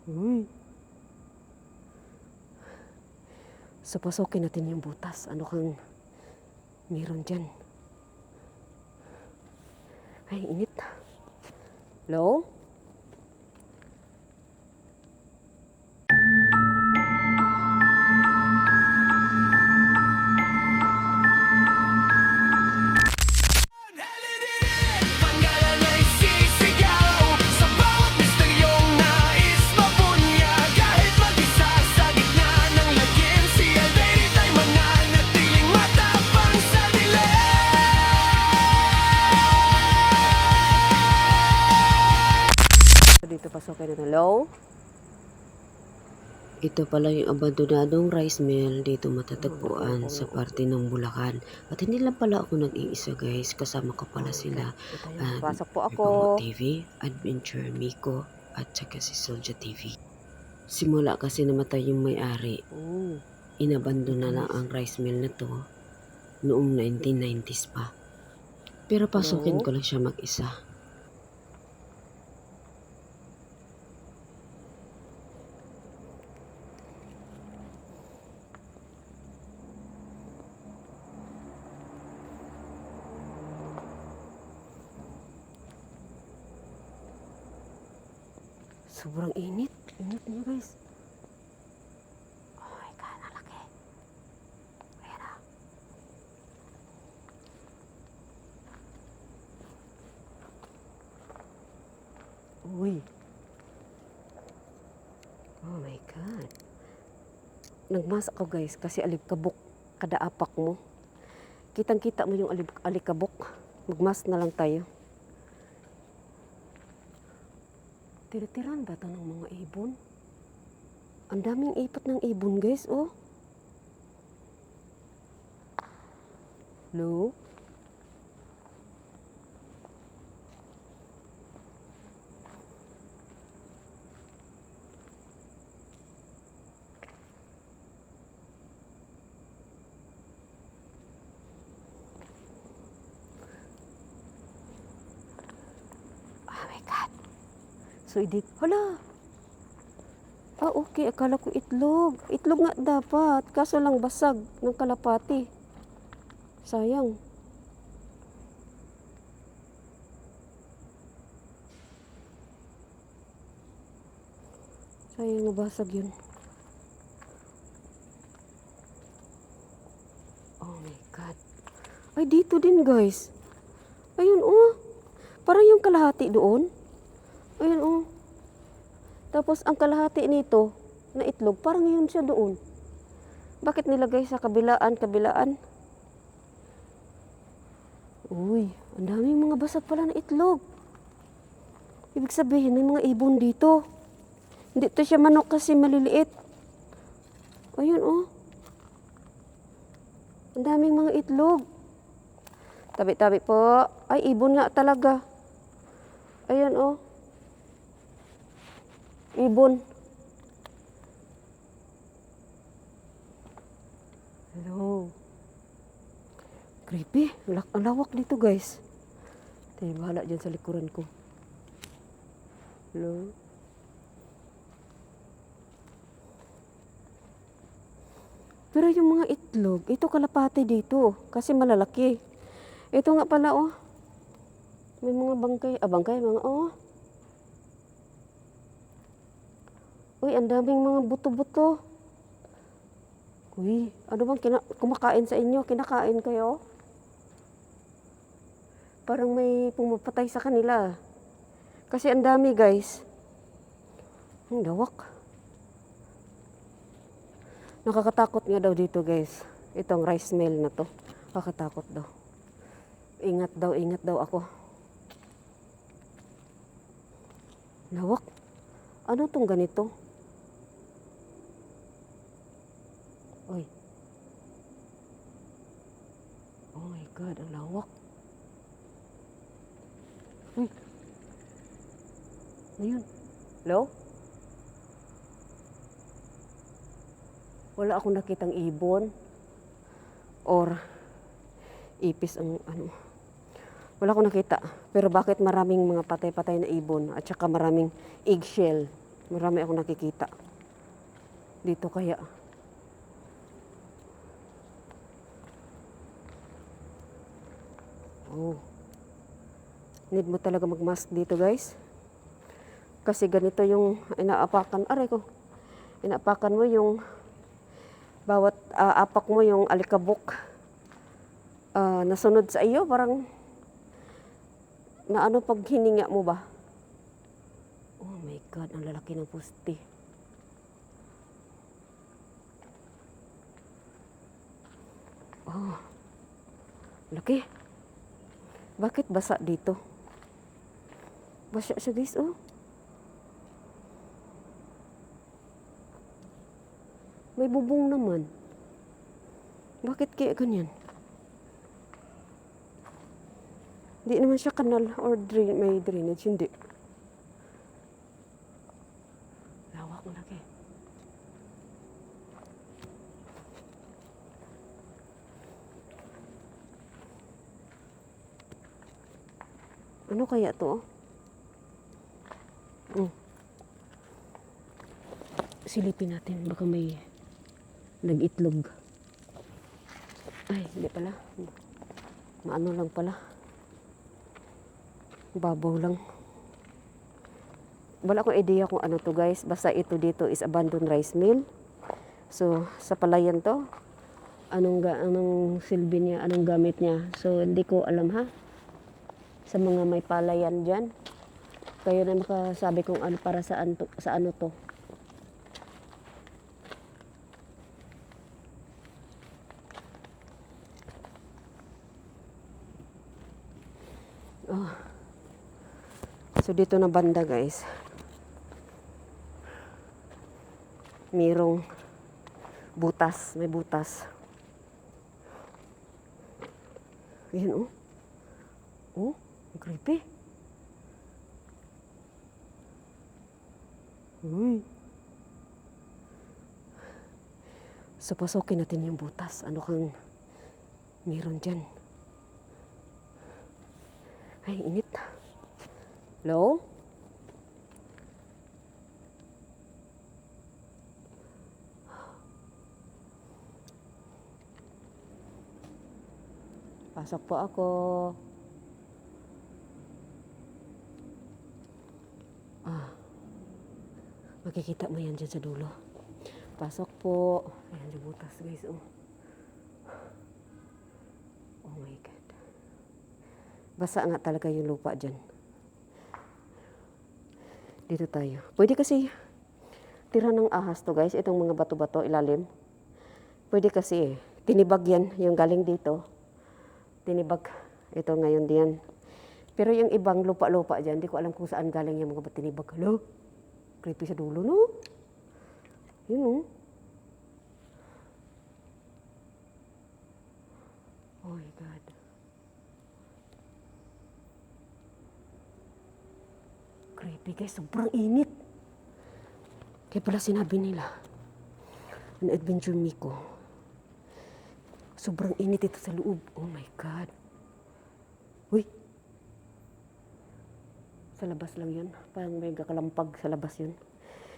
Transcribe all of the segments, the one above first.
Uy. So, pasokin natin yung butas. Ano kang meron dyan? Ay, init. Hello? Dito pasokin natin. Hello? Ito pala yung abandonadong rice mill dito matatagpuan sa parte ng Bulacan. At hindi lang pala ako nag-iisa guys, kasama ko pala sila Ito yun. at Pasok po ako. Ribango TV, Adventure Miko at saka si Solja TV. Simula kasi namatay yung may-ari, inabandona na ang rice mill na to noong 1990s pa. Pero pasukin ko lang siya mag-isa. Sobrang init. Init niyo guys. Oh my God, ang laki. Ayan na. Uy. Oh my God. Nagmas ako guys kasi alikabok kada apak mo. Kitang-kita mo yung alikabok. Magmas na lang tayo. Tira-tiran ba ito ng mga ibon? Ang daming ipot ng ibon guys, oh. Hello? Oh my God. So, hala. Ah, okay. Akala ko itlog. Itlog nga dapat. Kaso lang basag ng kalapati. Sayang. Sayang nabasag yun. Oh my God. Ay, dito din guys. Ayun, oh. Parang yung kalahati doon. Ayun, oh. Tapos, ang kalahati nito, na itlog, parang yun siya doon. Bakit nilagay sa kabilaan? Uy, ang daming mga basag pala na itlog. Ibig sabihin, may mga ibon dito. Hindi to siya manok kasi maliliit. Ayun, oh. Ang daming mga itlog. Tabi-tabi po. Ay, ibon nga talaga. Ayun, oh. Ibon. Hello. Creepy. Ang lawak dito, guys. Tayo, bahala dyan sa likuran ko. Hello. Pero yung mga itlog, ito kalapati dito. Kasi malalaki. Ito nga pala, oh. May mga bangkay, mga, oh. Uy, ang daming mga buto-buto. Uy, ano bang kumakain sa inyo? Kinakain kayo? Parang may pumapatay sa kanila. Kasi ang dami, guys. Ang lawak. Nakakatakot nga daw dito, guys. Itong rice mill na to. Nakakatakot daw. Ingat daw ako. Lawak. Ano tong ganito? Oy. Oh my God, ang lawak. Uy. Ayun. Hello? Wala akong nakitang ibon. Or ipis ang ano. Wala akong nakita. Pero bakit maraming mga patay-patay na ibon at saka maraming eggshell? Marami akong nakikita. Dito kaya. Oh. Need mo talaga magmask dito, guys. Kasi ganito yung inaapakan. Aray ko. Inaapakan mo yung bawat apak mo yung alikabok. Nasunod sa iyo. Parang na ano pag hininga mo ba? Oh my God, ang lalaki ng puste. Oh, laki. Bakit basa dito? Basa siya, guys, oh. May bubong naman. Bakit kaya ganyan? Hindi naman siya kanal or may drainage, hindi. Lawak mo laki. Ano kaya to? Silipin natin, baka may nag-itlog. Ay, hindi pala. Maano lang pala. Babaw lang. Wala akong idea kung ano to, guys. Basta ito dito is abandoned rice mill. So, sa palayan to. Anong silbi niya, anong gamit niya. So, hindi ko alam ha. Sa mga may palayan dyan. Kayo na makasabi kung ano para saan to, sa ano to. Oh. So dito na banda, guys. Mayroong butas, may butas. Ayan, oh. Oh, creepy. Uy. So pasokin natin yung butas. Ano kang meron dyan? Ay, init. Hello? Pasok po ako. Makikita mo yan dyan sa dulo. Pasok po. Ayan yung butas, guys. Oh. Oh my God. Basa nga talaga yung lupa dyan. Dito tayo. Pwede kasi tira ng ahas to, guys. Itong mga bato-bato ilalim. Pwede kasi tinibag yan. Yung galing dito. Tinibag. Ito ngayon diyan. Pero yung ibang lupa-lupa dyan, di ko alam kung saan galing yung mga tinibag. Hello? Creepy sa dulo, no? Yun, no? Oh my God. Creepy, guys. Sobrang init. Kaya pala sinabi nila, an adventure Miko. Sobrang init ito sa loob. Oh my God. Uy. Sa labas lang yun. Parang may kakalampag sa labas yun.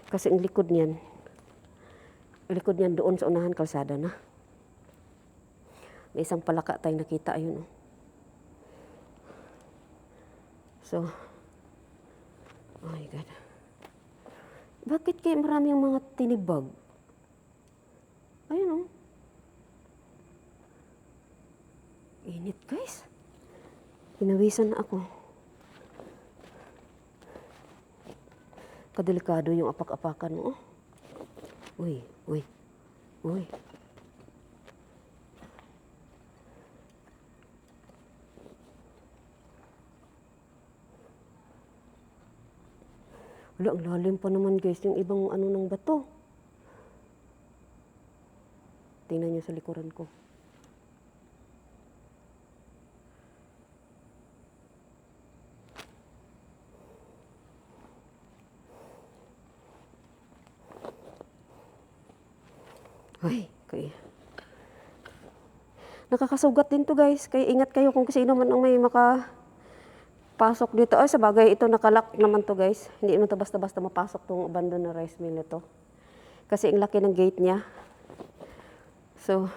Kasi ang likod niyan doon sa unahan kalsada na. May isang palaka tayong nakita. Ayun. Oh. So, oh my God. Bakit kaya maraming mga tinibag? Ayun, oh. Init, guys. Pinawisan na ako. Kadelikado yung apak-apakan mo. Oh. Uy, uy, uy. Wala, ang lalim pa naman, guys, yung ibang ano ng bato. Tingnan nyo sa likuran ko. Ay, kaya. Nakakasugat din to, guys. Kaya ingat kayo kung sino man ang may pasok dito. Ay, sa bagay, ito nakalak naman to guys. Hindi naman to basta-basta mapasok tong abandoned na rice mill na to. Kasi ang laki ng gate niya. So,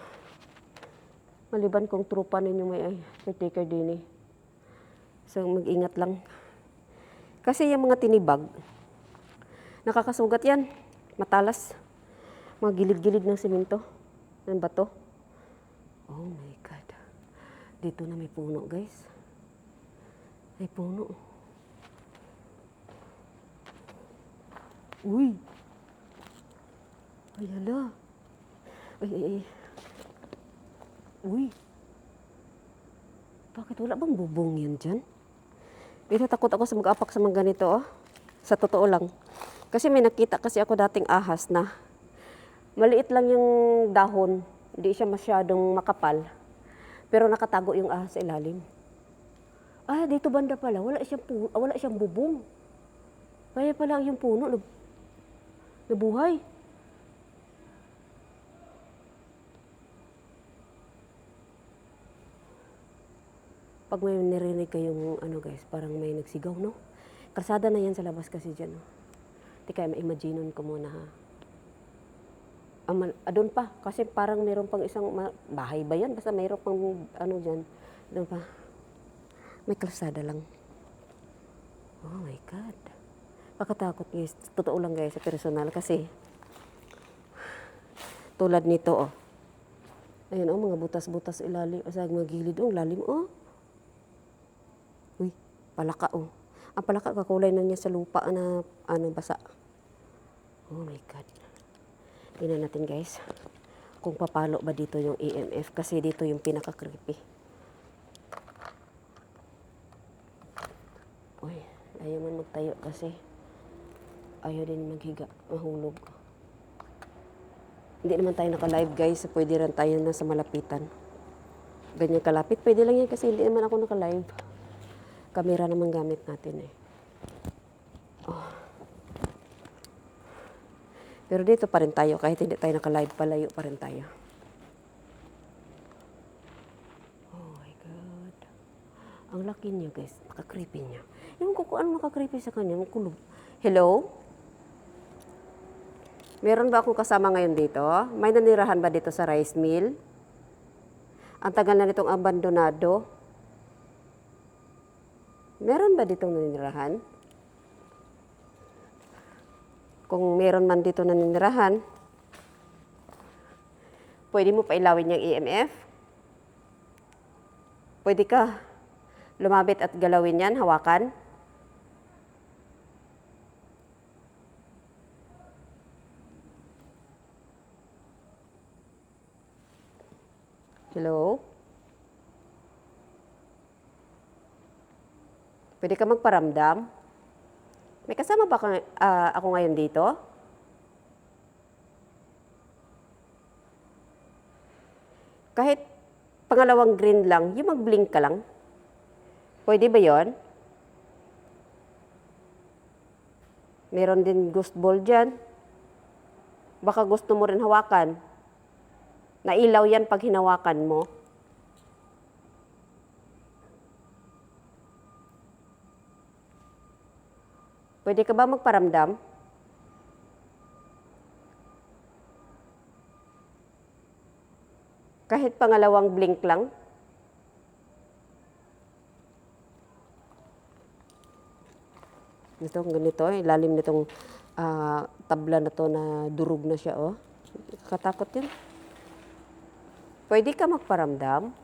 maliban kung trupa ninyo may caretaker din eh. So, mag-ingat lang. Kasi yung mga tinibag, nakakasugat yan. Matalas. Mga gilid-gilid ng simento. Ng bato. Oh my God. Dito na may puno guys. May puno. Uy! Ay, hala. Ay. Uy! Bakit wala bang bubong yan dyan? Pero takot ako sa mag-apak sa mga ganito, oh. Sa totoo lang. Kasi may nakita kasi ako dating ahas na maliit lang yung dahon. Hindi siya masyadong makapal. Pero nakatago yung ahas sa ilalim. Ah, dito banda pala, wala siyang bubong. Kaya pala yung puno nabuhay. Pag may narinig kayong guys, parang may nagsigaw, no? Kalsada na yan sa labas kasi dyan, no? Kaya ma-imagineon ko muna, ha? Doon pa, kasi parang mayroon pang isang bahay ba yan? Basta mayroon pang dyan. Doon pa. May kalsada lang. Oh my God. Pakatakot guys. Totoo lang guys sa personal kasi tulad nito, oh. Ayun, oh, mga butas-butas ilalim. Sa mga gilid, oh, lalim, oh. Uy, palaka, oh. Ang palaka, kakulay na niya sa lupa na, basa. Oh my God. Tingnan natin guys. Kung papalo ba dito yung EMF. Kasi dito yung pinaka-creepy. Uy, ayaw man magtayo kasi ayaw din maghiga, mahulog. Hindi naman tayo naka-live guys. Pwede rin tayo nasa malapitan. Ganyan kalapit. Pwede lang yan kasi hindi naman ako naka-live. Kamera naman gamit natin eh. Oh. Pero dito pa rin tayo. Kahit hindi tayo naka-live, palayo pa rin tayo. Oh my God. Ang laki niya guys. Nakaka-creepy niya. Ewan ko kung ano nakaka-creepy sa kanya. Makulog. Hello? Meron ba akong kasama ngayon dito? May nanirahan ba dito sa rice mill? Ang tagal na nitong abandonado. Meron ba ditong nanirahan? Kung meron man dito nanirahan, pwede mo pailawin yung EMF? Pwede ka lumapit at galawin yan, hawakan? Hello? Pwede ka magparamdam? May kasama ba ako ngayon dito? Kahit pangalawang green lang, yung mag-blink ka lang. Pwede ba yon? Meron din ghost ball dyan. Baka gusto mo rin hawakan. Nailaw yan pag hinawakan mo. Pwede ka ba magparamdam? Kahit pangalawang blink lang? Ito, ganito, ilalim nitong tabla na to na durog na siya, oh. Katakot yun. Pwede ka magparamdam?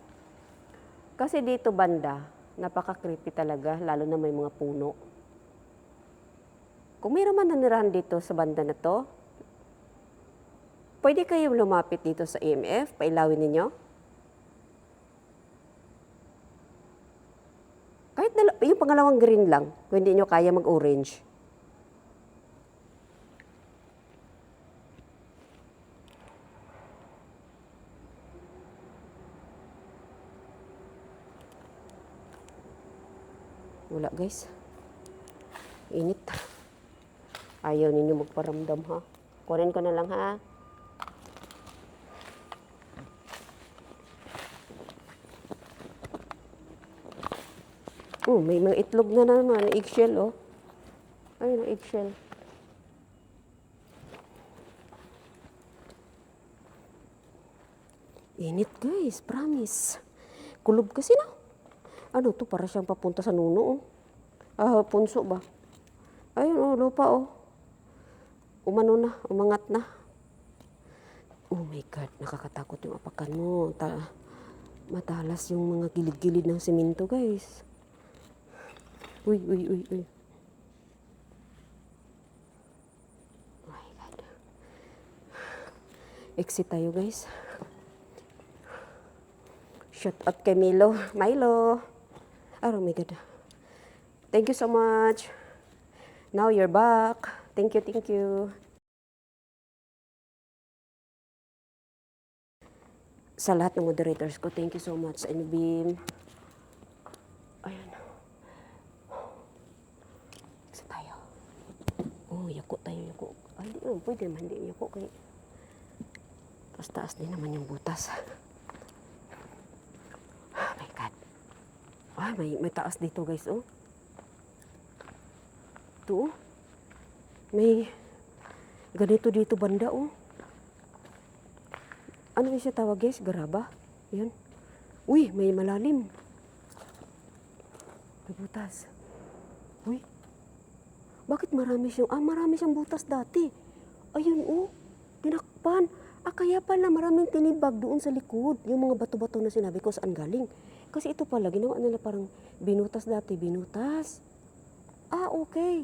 Kasi dito banda, napaka-creepy talaga, lalo na may mga puno. Kung mayroon man nanirahan dito sa banda na to, pwede kayong lumapit dito sa EMF, pailawin ninyo. Kahit yung pangalawang green lang, kung hindi nyo kaya mag-orange. Wala guys. Init. Ayaw ninyo magparamdam ha. Kunin ko na lang ha. Oh, may mga itlog na naman. Eggshell, oh. Ayun, eggshell. Init, guys. Promise. Kulob kasi na. Ano to? Para siyang papunta sa nuno, oh. Ah, punso ba? Ayun, oh, lupa, oh. Umano na, umangat na. Oh my God, nakakatakot yung apakan mo. Matalas yung mga gilid-gilid ng simento, guys. Uy, uy, uy, uy. Oh my God. Exit tayo, guys. Shout out kay Milo. Milo. Oh my God. Thank you so much. Now you're back. Thank you, thank you. Sa lahat ng moderators ko, thank you so much. And Beam. Ayan. Isa tayo. Oh, yako tayo, yako. Ay, di naman, pwede naman, hindi yako. Kay taas-taas din naman yung butas. Oh my God. Ay, may taas dito, guys, oh. Ito, oh. May ganito dito banda, oh. Ano siya tawag, guys? Garaba? Yan. Uy, may malalim. May butas. Uy. Bakit marami siyang butas dati. Ayun, oh. Tinakpan. Kaya pala maraming tinibag doon sa likod. Yung mga bato-bato na sinabi ko saan galing. Kasi ito pala, ginawa nila parang binutas dati. Binutas. Okay.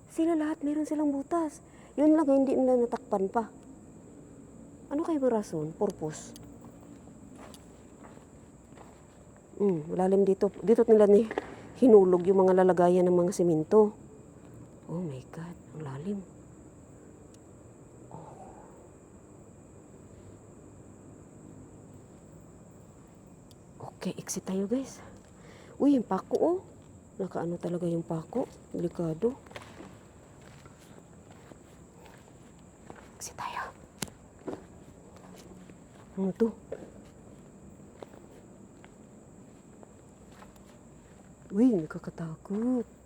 Sila lahat, meron silang butas. Yun lang, hindi nila natakpan pa. Ano kayo rason? Purpose? Malalim dito. Dito nila hinulog yung mga lalagayan ng mga simento. Oh my God, ang lalim. Oh. Okay, exit tayo, guys. Uy, yung pako, oh. Nakaano talaga yung pako. Delikado. Exit tayo. Ano to? Uy, nakakatakot.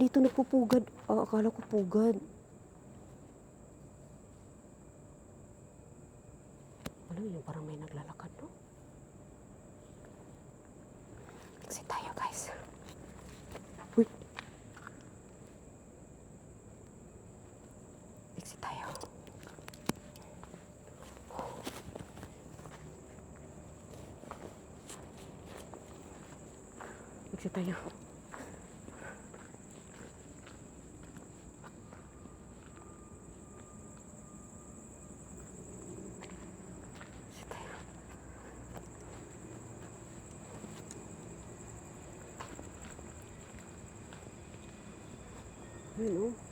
Dito nagpupugad. Akala ko pugad. Ano yun? Parang may naglalakad, no? Exit tayo, guys. Uy. Exit tayo. Exit tayo. Ayun, oh.